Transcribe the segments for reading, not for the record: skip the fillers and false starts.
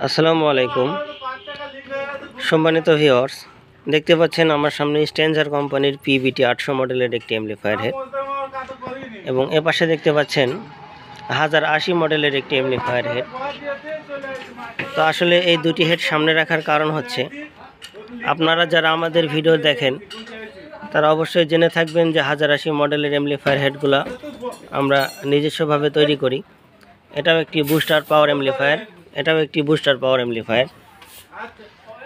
আসসালামু আলাইকুম সম্মানিত ভিউয়ার্স, দেখতে পাচ্ছেন আমার সামনে স্ট্যান্ডার্ড কোম্পানির পিবিটি 800 মডেলের একটি অ্যাম্পলিফায়ার হেড এবং এ পাশে দেখতে পাচ্ছেন 1080 মডেলের একটি অ্যাম্পলিফায়ার হেড। তো আসলে এই দুটি হেড সামনে রাখার কারণ হচ্ছে, আপনারা যারা আমাদের ভিডিও দেখেন তারা অবশ্যই জেনে থাকবেন যে 1080 মডেলের অ্যাম্পলিফায়ার হেডগুলো আমরা নিজস্বভাবে তৈরি করি। এটাও একটি বুস্টার পাওয়ার অ্যাম্পলিফায়ার, এটাও একটি বুস্টার পাওয়ার অ্যাম্পলিফায়ার।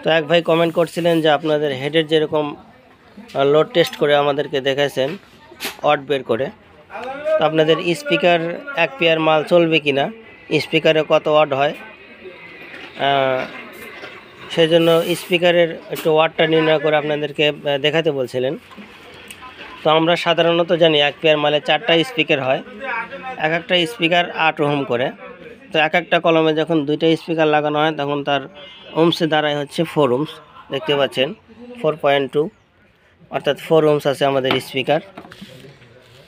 তো এক ভাই কমেন্ট করছিলেন যে আপনাদের হেডের যেরকম লোড টেস্ট করে আমাদেরকে দেখাইছেন অড বের করে, তো আপনাদের স্পিকার এক পেয়ার মাল চলবে কি না, স্পিকারে কত ওয়াট হয়, সেই জন্য স্পিকারের একটু ওয়াটটা নির্ণয় করে আপনাদেরকে দেখাতে বলছিলেন। তো আমরা সাধারণত জানি এক পেয়ার মালে 4টা স্পিকার হয়, এক একটা স্পিকার 8 ওহম করে। তো এক একটা কলমে যখন 2টা স্পিকার লাগানো হয় তখন তার ওহমসে দাঁড়ায় হচ্ছে 4 ওহমস। দেখতে পাচ্ছেন 4.2, অর্থাৎ 4 ওহমস আছে আমাদের স্পিকার।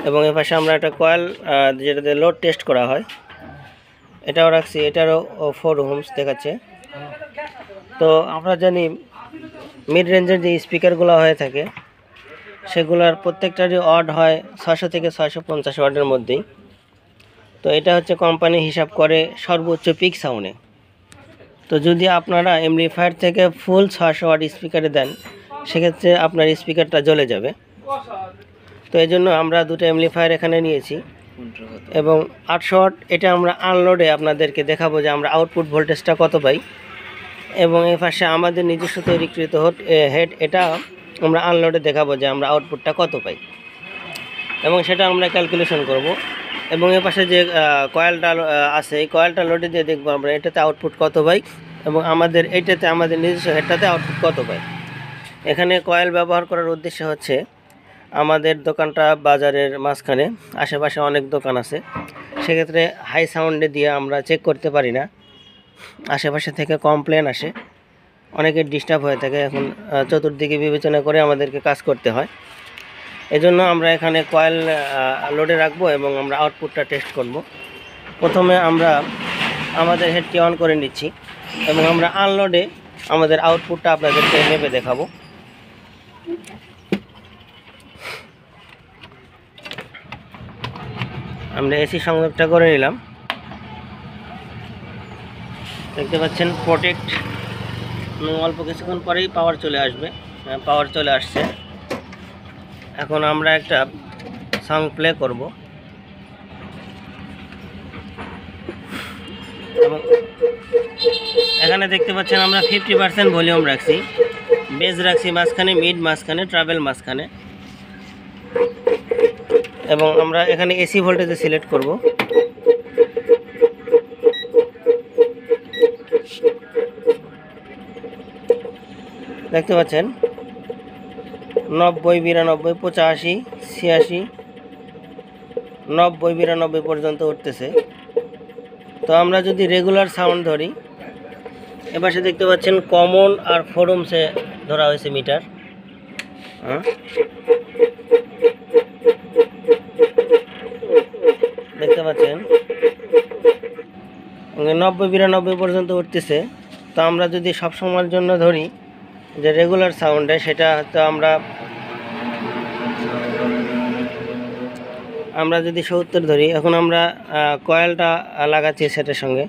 এবং এর পাশে আমরা একটা কয়েল যেটাতে লোড টেস্ট করা হয় এটাও রাখছি, এটারও 4 ওহমস দেখাচ্ছে। তো আমরা জানি মিড রেঞ্জের যে স্পিকারগুলো হয়ে থাকে সেগুলোর প্রত্যেকটারই ওয়াট হয় 600 থেকে 650 ওয়াটের মধ্যেই। তো এটা হচ্ছে কোম্পানি হিসাব করে সর্বোচ্চ পিক সাউন্ডে। তো যদি আপনারা অ্যাম্পলিফায়ার থেকে ফুল 600 ওয়াট স্পিকারে দেন সেক্ষেত্রে আপনার স্পিকারটা জ্বলে যাবে। তো এই জন্য আমরা দুটো অ্যাম্পলিফায়ার এখানে নিয়েছি এবং 800 ওয়াট এটা আমরা আনলোডে আপনাদেরকে দেখাবো যে আমরা আউটপুট ভোল্টেজটা কত পাই। এবং এর পাশে আমাদের নিজস্ব তৈরিকৃত হেড, এটা আমরা আনলোডে দেখাবো যে আমরা আউটপুটটা কত পাই এবং সেটা আমরা ক্যালকুলেশন করব। এবং এর পাশে যে কয়েলটা আছে এই কয়েলটা লোডে দিয়ে দেখবো আমরা এটাতে আউটপুট কত পাই এবং আমাদের এইটাতে আমাদের নিজস্ব হেডটাতে আউটপুট কত পাই। এখানে কয়েল ব্যবহার করার উদ্দেশ্য হচ্ছে, আমাদের দোকানটা বাজারের মাঝখানে, আশেপাশে অনেক দোকান আছে, সেক্ষেত্রে হাই সাউন্ডে দিয়ে আমরা চেক করতে পারি না, আশেপাশে থেকে কমপ্লেন আসে, অনেকের ডিস্টার্ব হয়ে থাকে। এখন চতুর্দিকে বিবেচনা করে আমাদেরকে কাজ করতে হয়। এজন্য আমরা এখানে কয়েল লোডে রাখবো এবং আমরা আউটপুটটা টেস্ট করব। প্রথমে আমরা আমাদের হেডটি অন করে নিচ্ছি এবং আমরা আনলোডে আমাদের আউটপুটটা আপনাদেরকে মেপে দেখাবো। আমরা এসি সংযোগটা করে নিলাম, দেখতে পাচ্ছেন প্রোটেক্ট, এবং অল্প কিছুক্ষণ পরেই পাওয়ার চলে আসবে। পাওয়ার চলে আসছে। এখন আমরা একটা সং প্লে করব এবং এখানে দেখতে পাচ্ছেন আমরা 50% ভলিউম রাখছি, বেস রাখছি মাঝখানে, মিড মাঝখানে, ট্রাভেল মাঝখানে। এবং আমরা এখানে এসি ভোল্টেজে সিলেক্ট করব। দেখতে পাচ্ছেন 90, 92, 85, 86, 90, 92 পর্যন্ত উঠতেছে। তো আমরা যদি রেগুলার সাউন্ড ধরি, এপাশে দেখতে পাচ্ছেন কমন আর 4 ওহমসে ধরা হয়েছে মিটার। দেখতে পাচ্ছেন 90, 92 পর্যন্ত উঠতেছে। তো আমরা যদি সব সময়ের জন্য ধরি যে রেগুলার সাউন্ডে, সেটা হয়তো আমরা যদি 70 ধরি, এখন আমরা কয়েলটা লাগাচ্ছি সেটার সঙ্গে।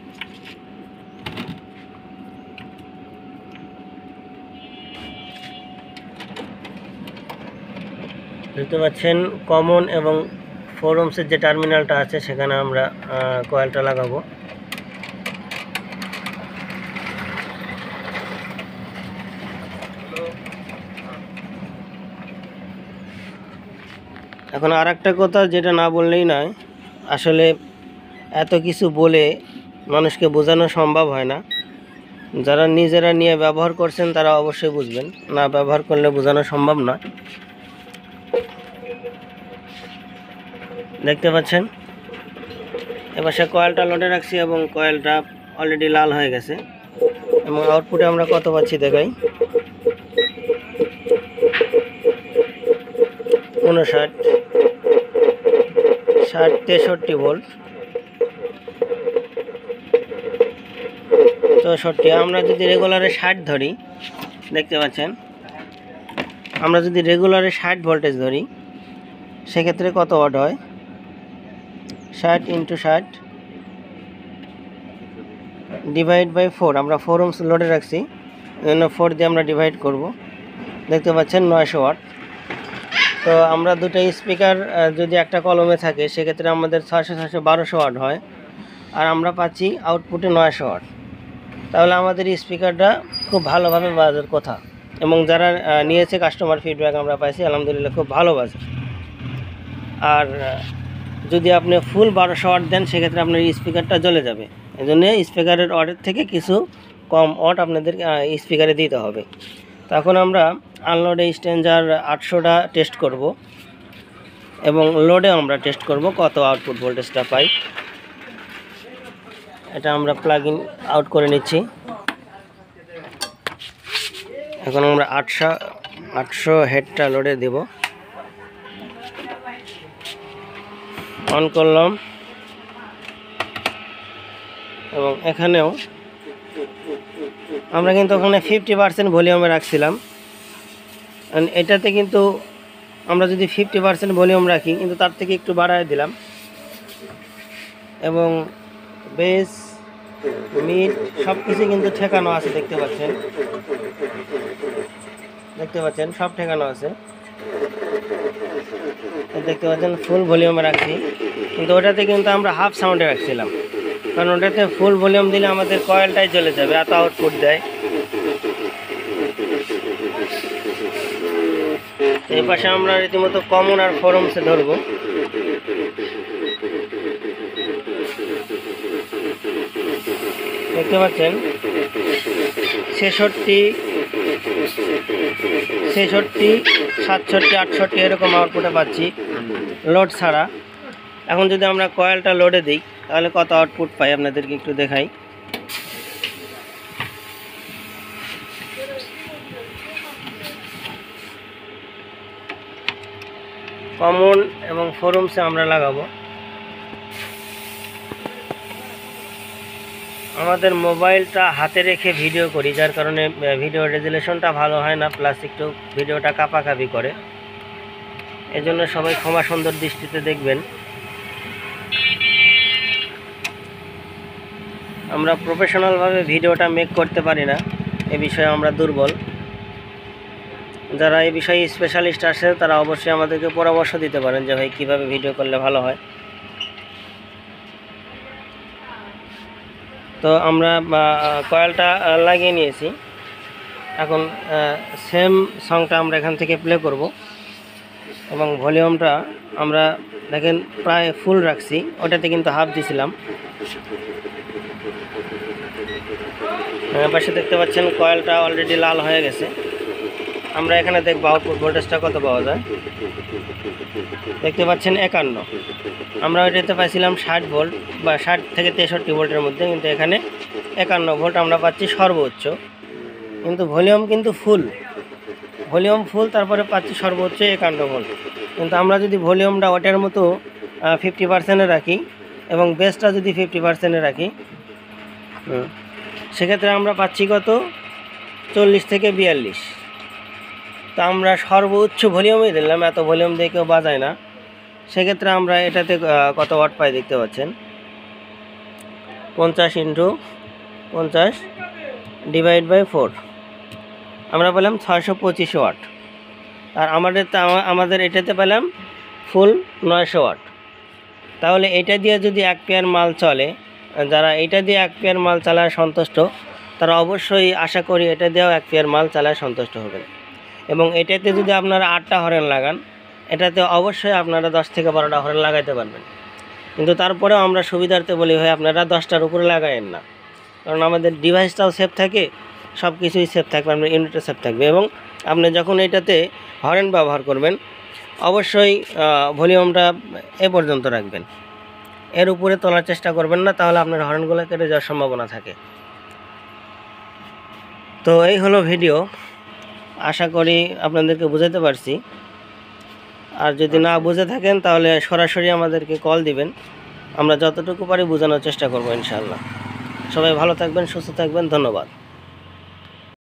দেখতে পাচ্ছেন কমন এবং 4 ওহমসের যে টার্মিনালটা আছে সেখানে আমরা কয়েলটা লাগাবো। এখন আর একটা কথা যেটা না বললেই নয়, আসলে এত কিছু বলে মানুষকে বোঝানো সম্ভব হয় না। যারা নিজেরা নিয়ে ব্যবহার করছেন তারা অবশ্যই বুঝবেন, না ব্যবহার করলে বোঝানো সম্ভব নয়। দেখতে পাচ্ছেন এবার সে কয়েলটা লোডে রাখছি এবং কয়েলটা অলরেডি লাল হয়ে গেছে। এবং আউটপুটে আমরা কত পাচ্ছি দেখাই, 59, 60, 63 ভোল্ট। 64। আমরা যদি রেগুলারে 60 ধরি, দেখতে পাচ্ছেন, আমরা যদি রেগুলারে 60 ভোল্টেজ ধরি সেক্ষেত্রে কত ওয়াট হয়? 60 × 60 ডিভাইড বাই 4। আমরা 4 ohms লোডে রাখছি, এই জন্য 4 দিয়ে আমরা ডিভাইড করব। দেখতে পাচ্ছেন 900 ওয়াট। তো আমরা দুটো স্পিকার যদি একটা কলমে থাকে সেক্ষেত্রে আমাদের 600 1200 ওয়াট হয়, আর আমরা পাচ্ছি আউটপুটে 900 ওয়াট। তাহলে আমাদের স্পিকারটা খুব ভালোভাবে বাজার কথা, এবং যারা নিয়েছে কাস্টমার ফিডব্যাক আমরা পাইছি আলহামদুলিল্লাহ খুব ভালো বাজে। আর যদি আপনি ফুল 1200 ওয়াট দেন সেক্ষেত্রে আপনার স্পিকারটা জ্বলে যাবে। এই জন্য স্পিকারের ওয়াটের থেকে কিছু কম ওয়াট আপনাদের স্পিকারে দিতে হবে। তখন আমরা আনলোডে স্ট্যান্ডার 800টা টেস্ট করব এবং লোডে আমরা টেস্ট করব কত আউটপুট ভোল্টেজটা পাই। এটা আমরা প্লাগ ইন আউট করে নিচ্ছি। এখন আমরা 800 হেডটা লোডে দেব, অন করলাম, এবং এখানেও আমরা কিন্তু ওখানে 50% ভলিউমে রাখছিলাম। এটাতে কিন্তু আমরা যদি 50% ভলিউম রাখি কিন্তু তার থেকে একটু বাড়ায় দিলাম, এবং বেস মিড সব কিছু কিন্তু ঠেকানো আছে। দেখতে পাচ্ছেন সব ঠেকানো আছে। দেখতে পাচ্ছেন ফুল ভলিউমে রাখছি, কিন্তু ওটাতে কিন্তু আমরা হাফ সাউন্ডে রাখছিলাম, কারণ ওটাতে ফুল ভলিউম দিলে আমাদের কয়েলটাই চলে যাবে, এত আউটপুট দেয়। এই পাশে আমরা রীতিমতো কমন আর 4 ohms ধরব। দেখতে পাচ্ছেন 66, 67, 68 এরকম আউটপুটে পাচ্ছি লোড ছাড়া। এখন যদি আমরা কয়েলটা লোডে দিই তাহলে কত আউটপুট পাই আপনাদেরকে একটু দেখাই। কমন এবং 4 ohms আমরা লাগাবো। আমাদের মোবাইলটা হাতে রেখে ভিডিও করি, যার কারণে ভিডিও রেজুলেশনটা ভালো হয় না, প্লাস একটু ভিডিওটা কাঁপাকাঁপি করে। এজন্য সবাই ক্ষমা সুন্দর দৃষ্টিতে দেখবেন। আমরা প্রফেশনালভাবে ভিডিওটা মেক করতে পারি না, এ বিষয়ে আমরা দুর্বল। যারা এই বিষয়ে স্পেশালিস্ট আছে তারা অবশ্যই আমাদেরকে পরামর্শ দিতে পারেন যে ভাই কীভাবে ভিডিও করলে ভালো হয়। তো আমরা কয়েলটা লাগিয়ে নিয়েছি। এখন সেম সংটা আমরা এখান থেকে প্লে করব, এবং ভলিউমটা আমরা দেখেন প্রায় ফুল রাখছি, ওটাতে কিন্তু হাফ দিছিলাম। পাশে দেখতে পাচ্ছেন কয়েলটা অলরেডি লাল হয়ে গেছে। আমরা এখানে দেখব আউটপুট ভোল্টেজটা কত পাওয়া যায়। দেখতে পাচ্ছেন 51। আমরা ওইটাতে পাইছিলাম 60 ভোল্ট বা 60 থেকে 63 ভোল্টের মধ্যে, কিন্তু এখানে 51 ভোল্ট আমরা পাচ্ছি সর্বোচ্চ। কিন্তু ভলিউম কিন্তু ফুল, তারপরে পাচ্ছি সর্বোচ্চ 51 ভোল্ট। কিন্তু আমরা যদি ভলিউমটা ওটার মতো 50% রাখি এবং বেসটা যদি 50% রাখি, সেক্ষেত্রে আমরা পাচ্ছি কত 40 থেকে 42। তো আমরা সর্বোচ্চ ভলিউমই দিলাম, এত ভলিউম দিয়ে কেউ বাজায় না। সেক্ষেত্রে আমরা এটাতে কত ওয়াট পাই দেখতে পাচ্ছেন, 50 × 50 ডিভাইড বাই 4, আমরা পেলাম 625 ওয়াট। আর আমাদের এটাতে পেলাম ফুল 900 ওয়াট। তাহলে এটা দিয়ে যদি 1 পেয়ার মাল চলে, যারা এটা দিয়ে 1 পেয়ার মাল চালায় সন্তুষ্ট, তারা অবশ্যই আশা করি এটা দিয়েও 1 পেয়ার মাল চালায় সন্তুষ্ট হবেন। এবং এটাতে যদি আপনারা 8টা হরেন লাগান, এটাতে অবশ্যই আপনারা 10 থেকে 12টা হরেন লাগাইতে পারবেন। কিন্তু তারপরেও আমরা সুবিধার্থে বলি হয় আপনারা 10টার উপরে লাগায়েন না, কারণ আমাদের ডিভাইসটাও সেফ থাকে, সব কিছুই সেফ থাকবে, আপনার ইউনিটও সেফ থাকবে। এবং আপনি যখন এটাতে হরেন ব্যবহার করবেন অবশ্যই ভলিউমটা এ পর্যন্ত রাখবেন, এর উপরে তোলার চেষ্টা করবেন না, তাহলে আপনার হর্নগুলো কেটে যাওয়ার সম্ভাবনা থাকে। তো এই হলো ভিডিও, আশা করি আপনাদেরকে বোঝাতে পারছি। আর যদি না বুঝে থাকেন তাহলে সরাসরি আমাদেরকে কল দিবেন, আমরা যতটুকু পারি বোঝানোর চেষ্টা করব ইনশাআল্লাহ। সবাই ভালো থাকবেন, সুস্থ থাকবেন, ধন্যবাদ।